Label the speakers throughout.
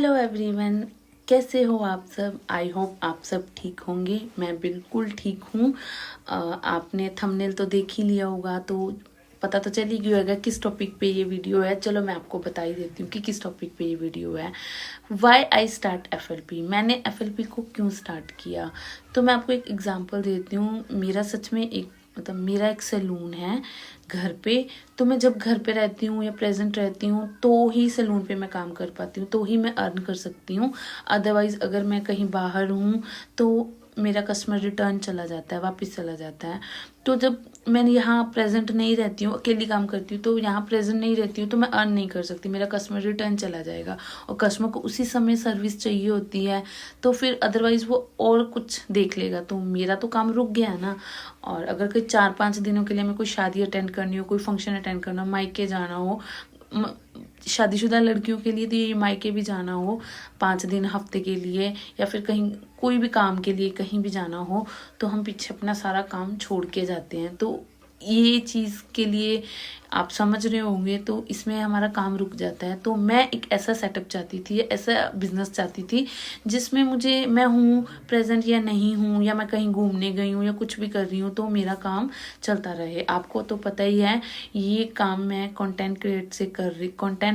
Speaker 1: Hello everyone, कैसे हो आप सब। आई होप आप सब ठीक होंगे। मैं बिल्कुल ठीक हूँ। आपने थंबनेल तो देख ही लिया होगा, तो पता तो चल ही गया होगा किस टॉपिक पे ये वीडियो है। चलो मैं आपको बता ही देती हूँ कि किस टॉपिक पे ये वीडियो है। वाई आई स्टार्ट एफएलपी, मैंने एफएलपी को क्यों स्टार्ट किया। तो मैं आपको एक एग्जांपल देती हूँ। मेरा सच में मेरा एक सैलून है घर पे। तो मैं जब घर पे रहती हूँ या प्रेजेंट रहती हूँ तो ही सैलून पे मैं काम कर पाती हूँ, तो ही मैं अर्न कर सकती हूँ। अदरवाइज अगर मैं कहीं बाहर हूँ तो मेरा कस्टमर रिटर्न चला जाता है, वापस चला जाता है। तो जब मैं यहाँ प्रेजेंट नहीं रहती हूँ, अकेली काम करती हूँ, तो यहाँ प्रेजेंट नहीं रहती हूँ तो मैं अर्न नहीं कर सकती, मेरा कस्टमर रिटर्न चला जाएगा। और कस्टमर को उसी समय सर्विस चाहिए होती है, तो फिर अदरवाइज वो और कुछ देख लेगा, तो मेरा तो काम रुक गया ना। और अगर कोई 4-5 दिनों के लिए मैं कोई शादी अटेंड करनी हो, कोई फंक्शन अटेंड करना हो, मायके जाना हो, शादीशुदा लड़कियों के लिए तो ये मायके भी जाना हो 5 दिन हफ्ते के लिए, या फिर कहीं कोई भी काम के लिए कहीं भी जाना हो, तो हम पीछे अपना सारा काम छोड़ के जाते हैं। तो ये चीज़ के लिए आप समझ रहे होंगे, तो इसमें हमारा काम रुक जाता है। तो मैं एक ऐसा सेटअप चाहती थी, ऐसा बिजनेस चाहती थी जिसमें मैं हूँ प्रेजेंट या नहीं हूँ, या मैं कहीं घूमने गई हूँ या कुछ भी कर रही हूँ, तो मेरा काम चलता रहे। आपको तो पता ही है, ये काम मैं कंटेंट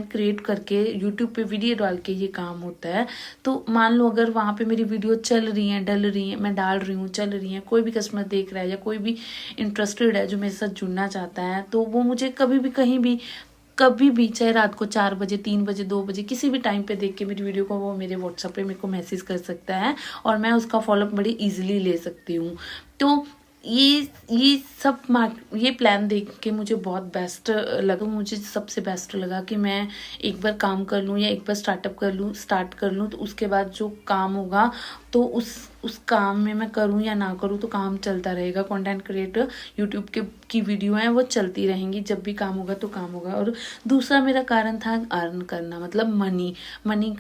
Speaker 1: क्रिएट करके यूट्यूब पे वीडियो डाल के ये काम होता है। तो मान लो अगर वहाँ पे मेरी वीडियो चल रही है, डल रही है, मैं डाल रही हूँ, चल रही है, कोई भी कस्टमर देख रहा है या कोई भी इंटरेस्टेड है जो मेरे साथ जुड़ना चाहता है, तो वो मुझे कभी भी कभी भी चाहे रात को 4 बजे, 3 बजे, 2 बजे, किसी भी टाइम पे देख के मेरी वीडियो को वो मेरे व्हाट्सएप पे मेरे को मैसेज कर सकता है, और मैं उसका फॉलोअप बड़ी इजीली ले सकती हूँ। तो ये सब ये प्लान देख के मुझे बहुत बेस्ट लगा। मुझे सबसे बेस्ट लगा कि मैं एक बार काम कर लूँ या एक बार स्टार्ट कर लूँ, तो उसके बाद जो काम होगा तो उस काम में मैं करूँ या ना करूँ तो काम चलता रहेगा। कंटेंट क्रिएटर यूट्यूब की वीडियो हैं वो चलती रहेंगी, जब भी काम होगा तो काम होगा। और दूसरा मेरा कारण था अर्न करना, मतलब मनी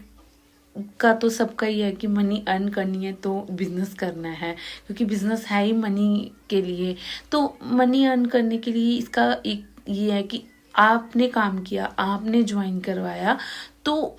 Speaker 1: का तो सबका ही है कि मनी अर्न करनी है तो बिजनेस करना है, क्योंकि बिजनेस है ही मनी के लिए। तो मनी अर्न करने के लिए इसका एक ये है कि आपने काम किया, आपने ज्वाइन करवाया, तो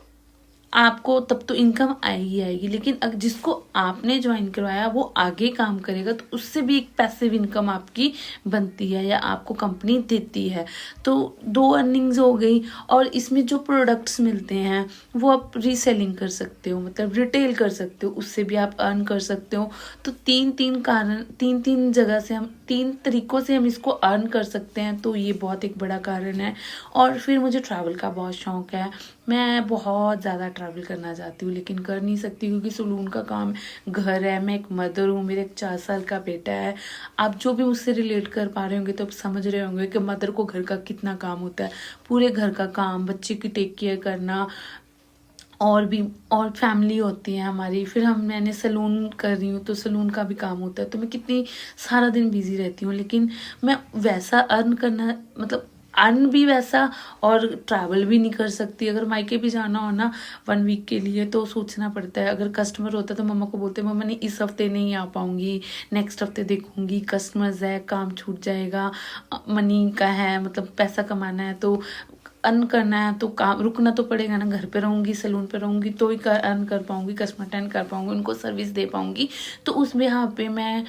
Speaker 1: आपको तब तो इनकम आएगी आएगी। लेकिन जिसको आपने ज्वाइन करवाया वो आगे काम करेगा, तो उससे भी एक पैसिव इनकम आपकी बनती है या आपको कंपनी देती है। तो 2 अर्निंग्स हो गई। और इसमें जो प्रोडक्ट्स मिलते हैं वो आप रीसेलिंग कर सकते हो, मतलब रिटेल कर सकते हो, उससे भी आप अर्न कर सकते हो। तो तीन जगह से हम 3 तरीकों से हम इसको अर्न कर सकते हैं, तो ये बहुत एक बड़ा कारण है। और फिर मुझे ट्रैवल का बहुत शौक है। मैं बहुत ज़्यादा ट्रैवल करना चाहती हूँ, लेकिन कर नहीं सकती क्योंकि सलून का काम, घर है, मैं एक मदर हूँ, मेरे एक 4 साल का बेटा है। आप जो भी मुझसे रिलेट कर पा रहे होंगे तो आप समझ रहे होंगे कि मदर को घर का कितना काम होता है। पूरे घर का काम, बच्चे की टेक केयर करना, और फैमिली होती है हमारी। फिर मैंने सलून कर रही हूँ तो सलून का भी काम होता है, तो मैं कितनी सारा दिन बिजी रहती हूँ। लेकिन मैं वैसा अर्न भी वैसा और ट्रैवल भी नहीं कर सकती। अगर मायके भी जाना हो ना 1 वीक के लिए, तो सोचना पड़ता है। अगर कस्टमर होता है तो मम्मा को बोलते हैं, मम्मा नहीं इस हफ्ते नहीं आ पाऊंगी, नेक्स्ट हफ्ते देखूंगी, कस्टमर्स है, काम छूट जाएगा, मनी का है, मतलब पैसा कमाना है, तो अर्न करना है, तो काम रुकना तो पड़ेगा ना। घर पे रहूंगी, सलून पे रहूंगी तो ही अर्न कर पाऊंगी, कस्टमर अटेंड कर पाऊंगी, उनको सर्विस दे पाऊंगी। तो उस यहाँ पे मैं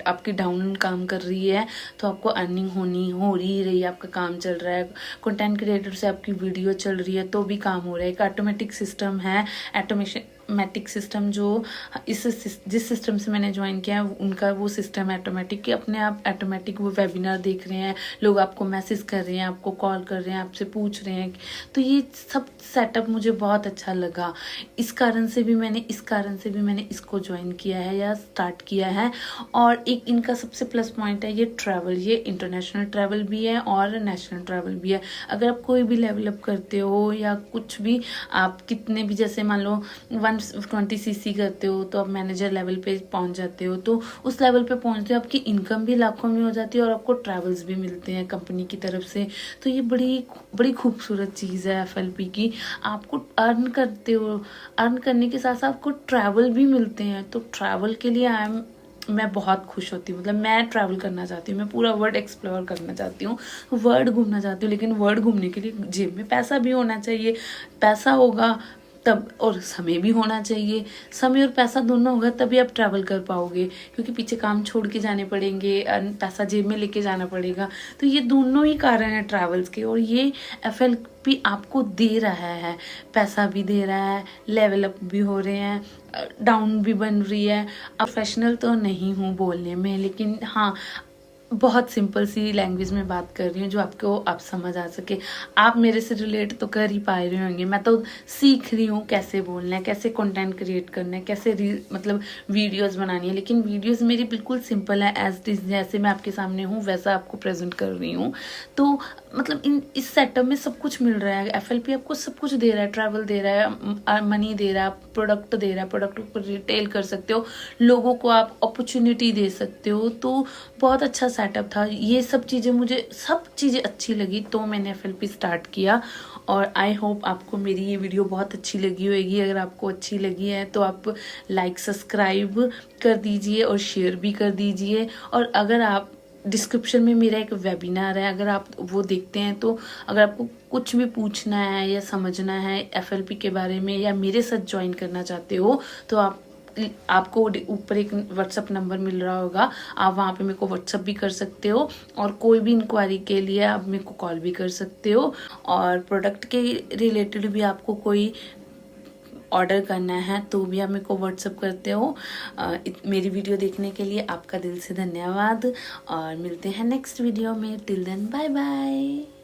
Speaker 1: आपकी डाउन काम कर रही है तो आपको अर्निंग हो रही है, आपका काम चल रहा है, कंटेंट क्रिएटर से आपकी वीडियो चल रही है तो भी काम हो रहा है। एक ऑटोमेटिक सिस्टम है, ऑटोमेटिक सिस्टम, जो जिस सिस्टम से मैंने ज्वाइन किया है उनका वो सिस्टम है ऑटोमेटिक, कि अपने आप ऑटोमेटिक वो वेबिनार देख रहे हैं, लोग आपको मैसेज कर रहे हैं, आपको कॉल कर रहे हैं, आपसे पूछ रहे हैं। तो ये सब सेटअप मुझे बहुत अच्छा लगा। इस कारण से भी मैंने इसको ज्वाइन किया है या स्टार्ट किया है। और एक इनका सबसे प्लस पॉइंट है ये ट्रैवल, ये इंटरनेशनल ट्रैवल भी है और नेशनल ट्रैवल भी है। अगर आप कोई भी लेवलअप करते हो या कुछ भी, आप कितने भी, जैसे मान लो 120cc करते हो तो आप मैनेजर लेवल पे पहुंच जाते हो, तो उस लेवल पे पहुंचते हो आपकी इनकम भी लाखों में हो जाती है और आपको ट्रैवल्स भी मिलते हैं कंपनी की तरफ से। तो ये बड़ी खूबसूरत चीज़ है एफएलपी की। आपको अर्न करने के साथ साथ आपको ट्रैवल भी मिलते हैं। तो ट्रैवल के लिए मैं बहुत खुश होती हूँ, मतलब मैं ट्रैवल करना चाहती हूँ, मैं पूरा वर्ल्ड एक्सप्लोर करना चाहती हूँ, वर्ल्ड घूमना चाहती हूँ। लेकिन वर्ल्ड घूमने के लिए जेब में पैसा भी होना चाहिए। पैसा होगा तब, और समय भी होना चाहिए। समय और पैसा दोनों होगा तभी आप ट्रैवल कर पाओगे, क्योंकि पीछे काम छोड़ के जाने पड़ेंगे, पैसा जेब में लेके जाना पड़ेगा। तो ये दोनों ही कारण है ट्रैवल्स के, और ये FLP आपको दे रहा है, पैसा भी दे रहा है, लेवल अप भी हो रहे हैं, डाउन भी बन रही है। प्रोफेशनल तो नहीं हूँ बोलने में, लेकिन हाँ बहुत सिंपल सी लैंग्वेज में बात कर रही हूँ जो आपको आप समझ आ सके। आप मेरे से रिलेट तो कर ही पा रहे होंगे। मैं तो सीख रही हूँ कैसे बोलना है, कैसे कंटेंट क्रिएट करना है, कैसे मतलब वीडियोस बनानी है। लेकिन वीडियोस मेरी बिल्कुल सिंपल है, एज इट इज जैसे मैं आपके सामने हूँ वैसा आपको प्रेजेंट कर रही हूँ। तो मतलब इस सेटअप में सब कुछ मिल रहा है। FLP आपको सब कुछ दे रहा है, ट्रैवल दे रहा है, मनी दे रहा है, प्रोडक्ट दे रहा है, प्रोडक्ट को रिटेल कर सकते हो, लोगों को आप अपॉर्चुनिटी दे सकते हो। तो बहुत अच्छा सेटअप था। ये सब चीज़ें अच्छी लगी तो मैंने FLP स्टार्ट किया। और आई होप आपको मेरी ये वीडियो बहुत अच्छी लगी होगी। अगर आपको अच्छी लगी है तो आप लाइक सब्सक्राइब कर दीजिए और शेयर भी कर दीजिए। और अगर आप डिस्क्रिप्शन में मेरा एक वेबिनार है, अगर आप वो देखते हैं तो अगर आपको कुछ भी पूछना है या समझना है FLP के बारे में, या मेरे साथ ज्वाइन करना चाहते हो, तो आपको ऊपर एक व्हाट्सअप नंबर मिल रहा होगा, आप वहाँ पे मेरे को व्हाट्सअप भी कर सकते हो। और कोई भी इंक्वायरी के लिए आप मेरे को कॉल भी कर सकते हो। और प्रोडक्ट के रिलेटेड भी आपको कोई ऑर्डर करना है तो भी आप मेरे को व्हाट्सअप करते हो। मेरी वीडियो देखने के लिए आपका दिल से धन्यवाद, और मिलते हैं नेक्स्ट वीडियो में। Till then bye bye.